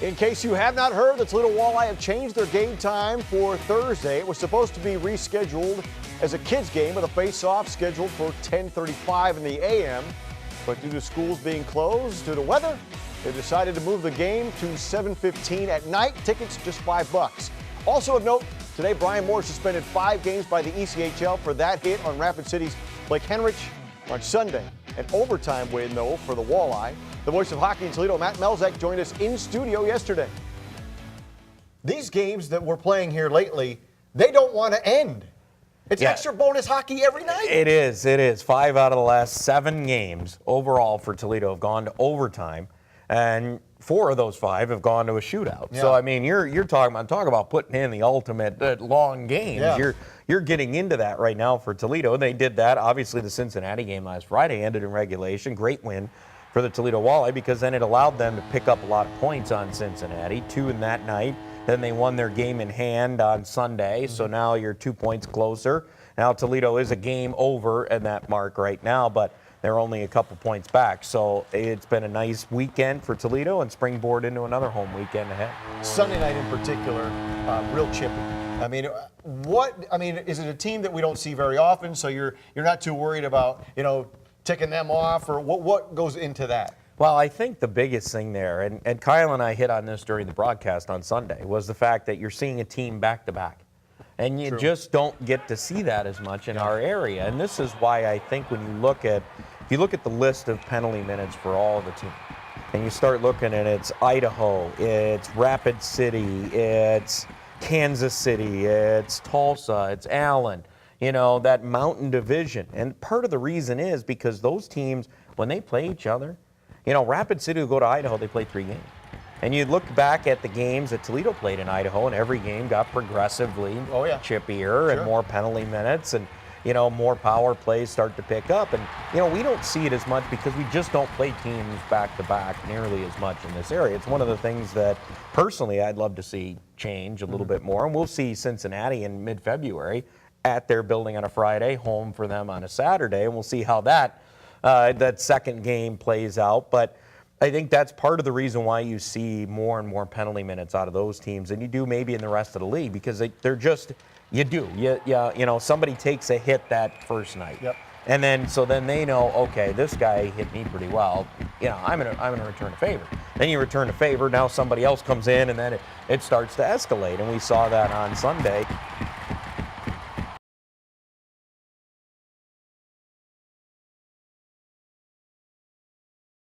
In case you have not heard, the Toledo Walleye have changed their game time for Thursday. It was supposed to be rescheduled as a kids game with a face-off scheduled for 10:35 in the a.m. But due to schools being closed due to weather, they decided to move the game to 7:15 at night. Tickets just $5. Also of note, today Brian Moore suspended 5 games by the ECHL for that hit on Rapid City's Blake Henrich on Sunday. An overtime win, though, for the Walleye. The voice of hockey in Toledo, Matt Melzak, joined us in studio yesterday. These games that we're playing here lately, they don't want to end. It's extra bonus hockey every night. It is. It is. 5 out of the last 7 games overall for Toledo have gone to overtime, and 4 of those 5 have gone to a shootout. Yeah. So I mean, you're talking about putting in the ultimate long games. Yeah. You're getting into that right now for Toledo. They did that. Obviously, the Cincinnati game last Friday ended in regulation. Great win for the Toledo Walleye because then it allowed them to pick up a lot of points on Cincinnati, 2 in that night. Then they won their game in hand on Sunday, so now you're 2 points closer. Now Toledo is a game over at that mark right now, but they're only a couple points back. So it's been a nice weekend for Toledo and springboard into another home weekend ahead. Sunday night in particular, real chippy. I mean, is it a team that we don't see very often, so you're not too worried about, ticking them off, or what goes into that? Well, I think the biggest thing there, and Kyle and I hit on this during the broadcast on Sunday, was the fact that you're seeing a team back-to-back. And you just don't get to see that as much in our area. And this is why I think when if you look at the list of penalty minutes for all of the teams, and you start looking at it's Idaho, it's Rapid City, it's Kansas City, it's Tulsa, it's Allen, that Mountain Division. And part of the reason is because those teams, when they play each other, Rapid City will go to Idaho, they play 3 games. And you look back at the games that Toledo played in Idaho, and every game got progressively chippier and more penalty minutes, and more power plays start to pick up. And we don't see it as much because we just don't play teams back to back nearly as much in this area. It's one of the things that personally I'd love to see change a little bit more. And we'll see Cincinnati in mid-February at their building on a Friday, home for them on a Saturday, and we'll see how that second game plays out. But I think that's part of the reason why you see more and more penalty minutes out of those teams than you do maybe in the rest of the league, because they're just, somebody takes a hit that first night. Yep. And then they know, okay, this guy hit me pretty well. I'm gonna return a favor. Then you return a favor. Now somebody else comes in, and then it starts to escalate. And we saw that on Sunday